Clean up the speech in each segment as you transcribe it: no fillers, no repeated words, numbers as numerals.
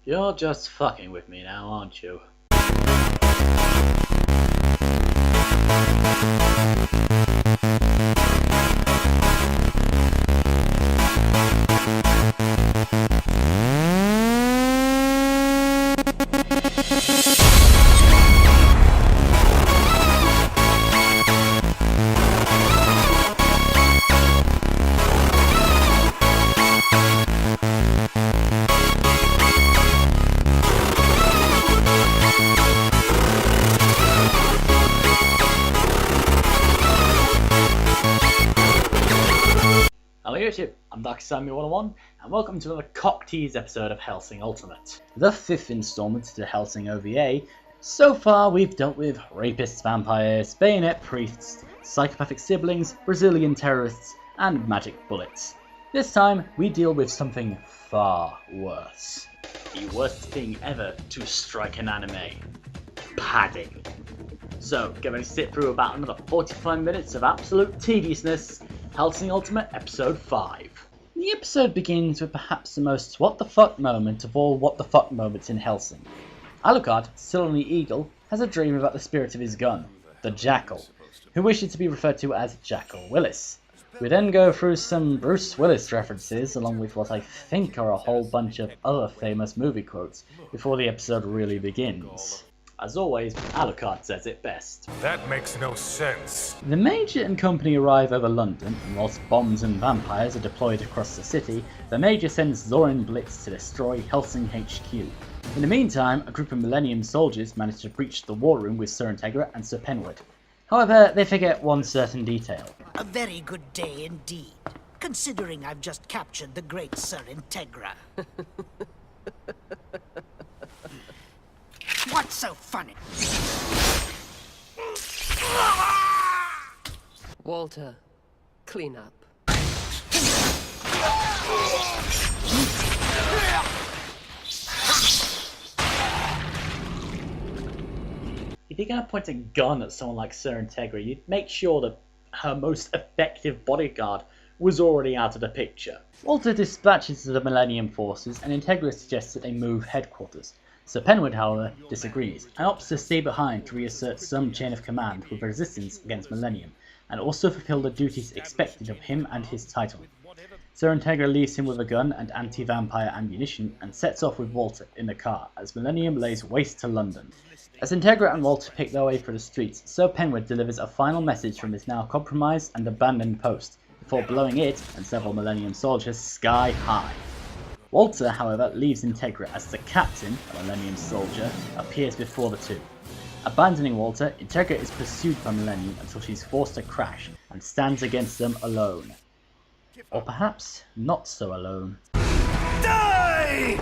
You're just fucking with me now, aren't you? Hello YouTube, I'm Darkest101 and welcome to another cock-teased episode of Hellsing Ultimate. The 5th installment to the Hellsing OVA. So far we've dealt with rapists, vampires, bayonet priests, psychopathic siblings, Brazilian terrorists and magic bullets. This time we deal with something far worse. The worst thing ever to strike an anime. Padding. So get ready to sit through about another 45 minutes of absolute tediousness. Hellsing Ultimate Episode 5. The episode begins with perhaps the most what the fuck moment of all what the fuck moments in Hellsing. Alucard, still on the Eagle, has a dream about the spirit of his gun, the Jackal, who wishes to be referred to as Jackal Willis. We then go through some Bruce Willis references along with what I think are a whole bunch of other famous movie quotes before the episode really begins. As always, Alucard says it best. That makes no sense. The Major and company arrive over London, and whilst bombs and vampires are deployed across the city, the Major sends Zorin Blitz to destroy Hellsing HQ. In the meantime, a group of Millennium soldiers manage to breach the war room with Sir Integra and Sir Penwood. However, they forget one certain detail. A very good day indeed, considering I've just captured the great Sir Integra. What's so funny? Walter, clean up. If you're going to point a gun at someone like Sir Integra, you'd make sure that her most effective bodyguard was already out of the picture. Walter dispatches the Millennium forces and Integra suggests that they move headquarters. Sir Penwood, however, disagrees, and opts to stay behind to reassert some chain of command with resistance against Millennium, and also fulfill the duties expected of him and his title. Sir Integra leaves him with a gun and anti-vampire ammunition, and sets off with Walter in the car, as Millennium lays waste to London. As Integra and Walter pick their way through the streets, Sir Penwood delivers a final message from his now compromised and abandoned post, before blowing it and several Millennium soldiers sky high. Walter, however, leaves Integra as the captain, a Millennium soldier, appears before the two. Abandoning Walter, Integra is pursued by Millennium until she's forced to crash and stands against them alone. Or perhaps not so alone. Die!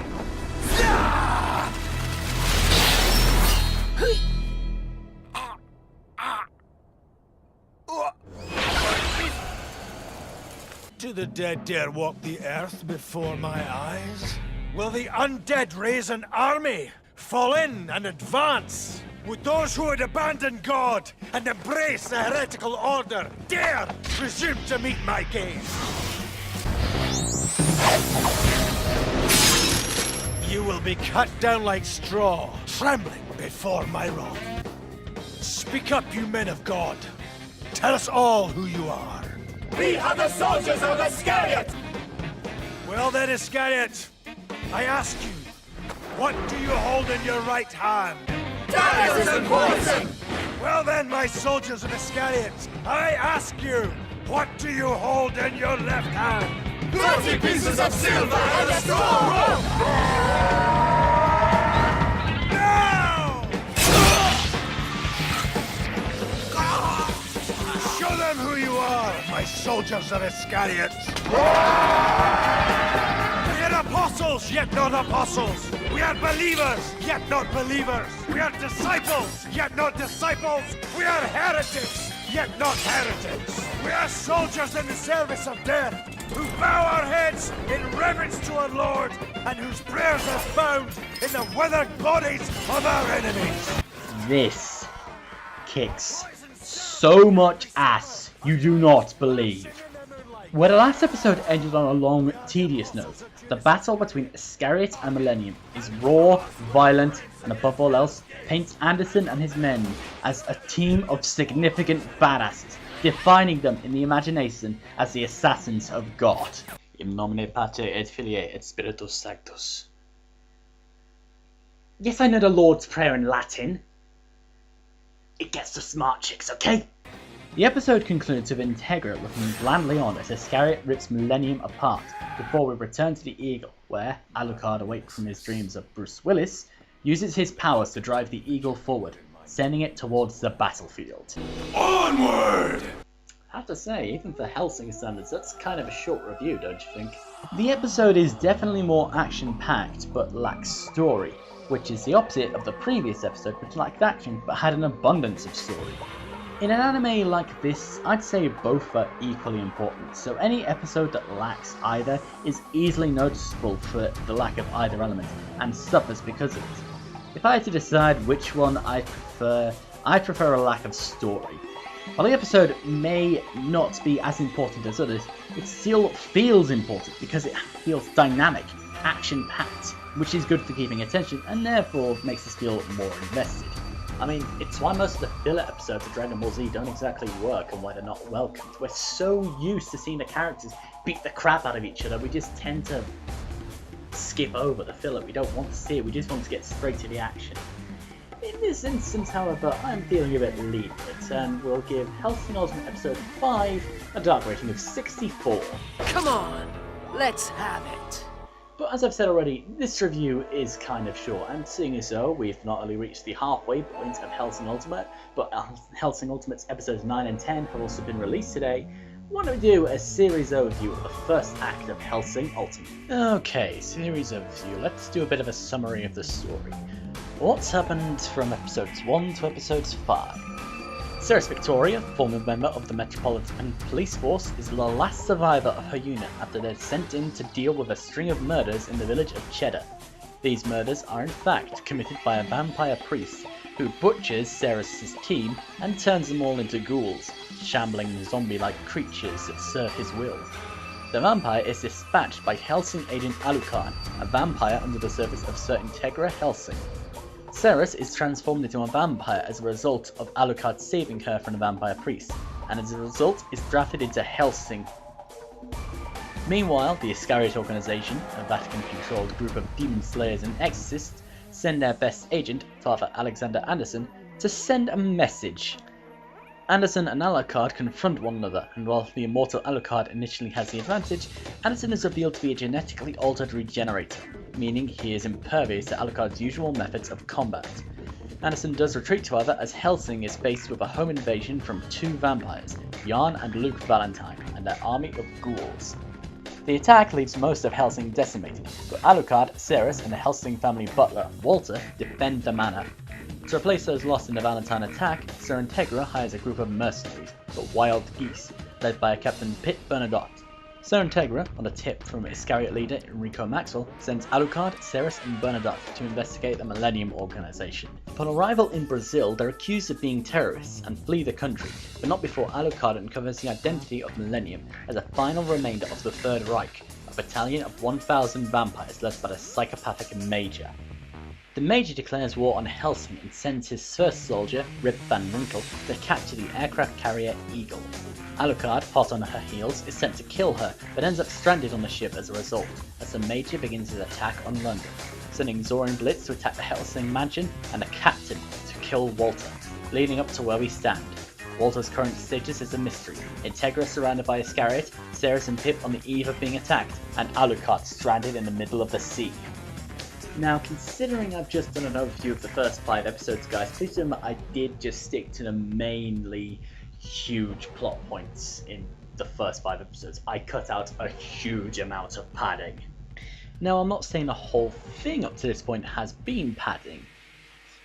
Do the dead dare walk the earth before my eyes? Will the undead raise an army, fall in and advance? Would those who had abandoned God and embraced the heretical order dare presume to meet my gaze? You will be cut down like straw, trembling before my wrath. Speak up, you men of God. Tell us all who you are. We are the soldiers of Iscariot! Well then, Iscariot, I ask you, what do you hold in your right hand? Daggers and poison! Well then, my soldiers of Iscariot, I ask you, what do you hold in your left hand? 30 pieces of silver and a strong rope! Now! Show them who you are, my soldiers of Iscariot! We are apostles, yet not apostles! We are believers, yet not believers! We are disciples, yet not disciples! We are heretics, yet not heretics! We are soldiers in the service of death, who bow our heads in reverence to our Lord, and whose prayers are found in the withered bodies of our enemies! This kicks so much ass you do not believe. Where the last episode ended on a long, tedious note, the battle between Iscariot and Millennium is raw, violent, and above all else, paints Anderson and his men as a team of significant badasses, defining them in the imagination as the assassins of God. In nomine Patri et Filii et Spiritus Sanctus. Yes, I know the Lord's Prayer in Latin. It gets the smart chicks, okay? The episode concludes with Integra looking blandly on as Iscariot rips Millennium apart, before we return to the Eagle, where Alucard, awake from his dreams of Bruce Willis, uses his powers to drive the Eagle forward, sending it towards the battlefield. Onward! I have to say, even for Hellsing standards, that's kind of a short review, don't you think? The episode is definitely more action-packed, but lacks story, which is the opposite of the previous episode, which lacked action, but had an abundance of story. In an anime like this, I'd say both are equally important, so any episode that lacks either is easily noticeable for the lack of either element, and suffers because of it. If I had to decide which one I prefer a lack of story. While the episode may not be as important as others, it still feels important because it feels dynamic, action-packed, which is good for keeping attention and therefore makes us feel more invested. I mean, it's why most of the filler episodes of Dragon Ball Z don't exactly work and why they're not welcomed. We're so used to seeing the characters beat the crap out of each other, we just tend to skip over the filler. We don't want to see it, we just want to get straight to the action. In this instance, however, I'm feeling a bit lenient, and we'll give Hellsing Ultimate Episode 5 a dark rating of 64. Come on, let's have it. But as I've said already, this review is kind of short, and seeing as though we've not only reached the halfway point of Hellsing Ultimate, but Hellsing Ultimate's Episodes 9 and 10 have also been released today, why don't we do a series overview of the first act of Hellsing Ultimate. Okay, series overview. Let's do a bit of a summary of the story. What's happened from episodes 1 to episodes 5? Ceres Victoria, former member of the Metropolitan Police Force, is the last survivor of her unit after they're sent in to deal with a string of murders in the village of Cheddar. These murders are in fact committed by a vampire priest who butchers Ceres' team and turns them all into ghouls, shambling zombie-like creatures that serve his will. The vampire is dispatched by Hellsing agent Alucard, a vampire under the service of Sir Integra Hellsing. Ceres is transformed into a vampire as a result of Alucard saving her from the vampire priest, and as a result is drafted into Hellsing. Meanwhile, the Iscariot organization, a Vatican-controlled group of demon slayers and exorcists, send their best agent, Father Alexander Anderson, to send a message. Anderson and Alucard confront one another, and while the immortal Alucard initially has the advantage, Anderson is revealed to be a genetically altered regenerator, meaning he is impervious to Alucard's usual methods of combat. Anderson does retreat however as Hellsing is faced with a home invasion from two vampires, Jan and Luke Valentine, and their army of ghouls. The attack leaves most of Hellsing decimated, but Alucard, Ceres, and the Hellsing family butler, Walter, defend the manor. To replace those lost in the Valentine attack, Sir Integra hires a group of mercenaries, the Wild Geese, led by Captain Pitt Bernadotte. Sir Integra, on a tip from Iscariot leader Enrico Maxwell, sends Alucard, Ceres, and Bernadotte to investigate the Millennium Organization. Upon arrival in Brazil, they're accused of being terrorists and flee the country, but not before Alucard uncovers the identity of Millennium as a final remainder of the Third Reich, a battalion of 1,000 vampires led by the psychopathic Major. The Major declares war on Hellsing and sends his first soldier, Rip Van Winkle, to capture the aircraft carrier Eagle. Alucard, hot on her heels, is sent to kill her, but ends up stranded on the ship as a result, as the Major begins his attack on London, sending Zorin Blitz to attack the Hellsing mansion and the Captain to kill Walter, leading up to where we stand. Walter's current status is a mystery, Integra surrounded by Iscariot, Ceres and Pip on the eve of being attacked, and Alucard stranded in the middle of the sea. Now, considering I've just done an overview of the first 5 episodes, guys, please remember I did just stick to the mainly huge plot points in the first 5 episodes. I cut out a huge amount of padding. Now, I'm not saying the whole thing up to this point has been padding.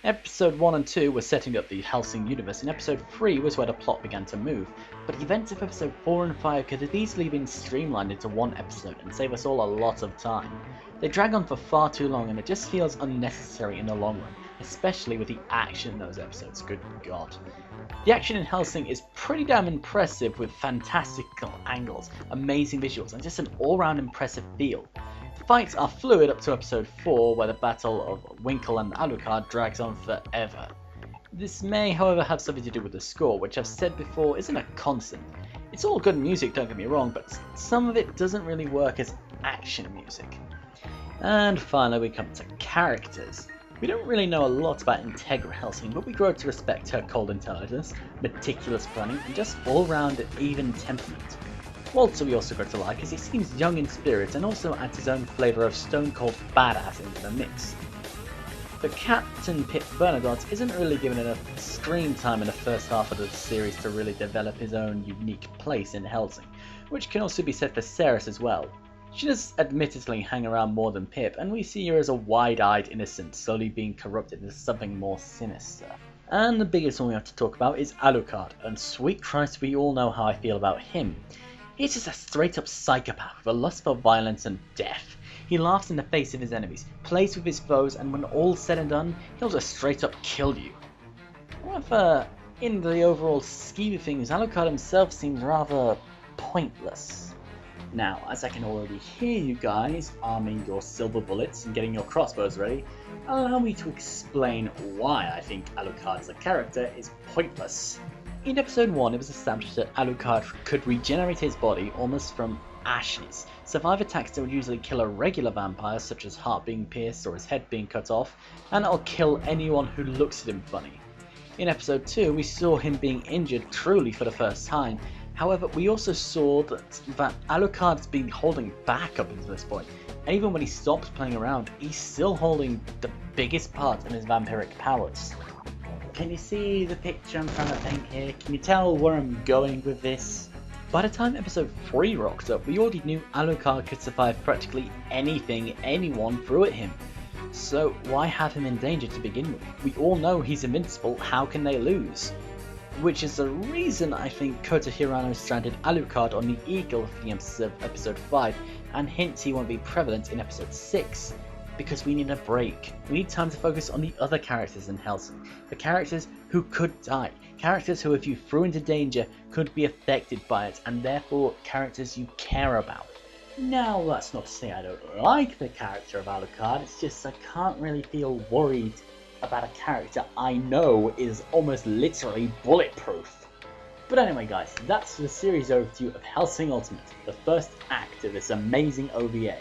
Episode 1 and 2 was setting up the Hellsing universe, and episode 3 was where the plot began to move, but events of episode 4 and 5 could have easily been streamlined into one episode and save us all a lot of time. They drag on for far too long and it just feels unnecessary in the long run, especially with the action in those episodes, good god. The action in Hellsing is pretty damn impressive with fantastical angles, amazing visuals, and just an all-round impressive feel. Fights are fluid up to episode 4, where the battle of Winkle and Alucard drags on forever. This may, however, have something to do with the score, which I've said before isn't a constant. It's all good music, don't get me wrong, but some of it doesn't really work as action music. And finally we come to characters. We don't really know a lot about Integra Hellsing, but we grow to respect her cold intelligence, meticulous planning, and just all-round even temperament. Walter we also grow to like, as he seems young in spirit and also adds his own flavour of stone-cold badass into the mix. But Captain Pip Bernadotte isn't really given enough screen time in the first half of the series to really develop his own unique place in Hellsing, which can also be said for Ceres as well. She does admittedly hang around more than Pip, and we see her as a wide-eyed innocent slowly being corrupted into something more sinister. And the biggest one we have to talk about is Alucard, and sweet Christ, we all know how I feel about him. He's just a straight-up psychopath with a lust for violence and death. He laughs in the face of his enemies, plays with his foes, and when all's said and done, he'll just straight up kill you. However, in the overall scheme of things, Alucard himself seems rather pointless. Now, as I can already hear you guys arming your silver bullets and getting your crossbows ready, allow me to explain why I think Alucard as a character is pointless. In episode 1, it was established that Alucard could regenerate his body almost from ashes, survive attacks that would usually kill a regular vampire, such as heart being pierced or his head being cut off, and it'll kill anyone who looks at him funny. In episode 2, we saw him being injured truly for the first time. However, we also saw that Alucard's been holding back up until this point, and even when he stops playing around, he's still holding the biggest part of his vampiric powers. Can you see the picture I'm trying to paint here? Can you tell where I'm going with this? By the time episode 3 rocked up, we already knew Alucard could survive practically anything anyone threw at him. So why have him in danger to begin with? We all know he's invincible, how can they lose? Which is the reason I think Kota Hirano stranded Alucard on the Eagle for the episode 5, and hints he won't be prevalent in episode 6. Because we need a break. We need time to focus on the other characters in Hellsing. The characters who could die. Characters who, if you threw into danger, could be affected by it, and therefore characters you care about. Now, that's not to say I don't like the character of Alucard, it's just I can't really feel worried about a character I know is almost literally bulletproof. But anyway guys, that's the series overview of Hellsing Ultimate, the first act of this amazing OVA.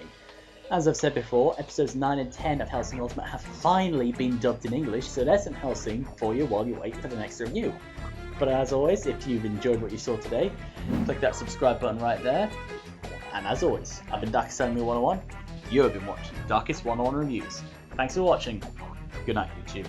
As I've said before, episodes 9 and 10 of Hellsing Ultimate have finally been dubbed in English, so there's some Hellsing for you while you wait for the next review. But as always, if you've enjoyed what you saw today, click that subscribe button right there. And as always, I've been Darkest101, you have been watching Darkest101 Reviews. Thanks for watching, good night YouTube.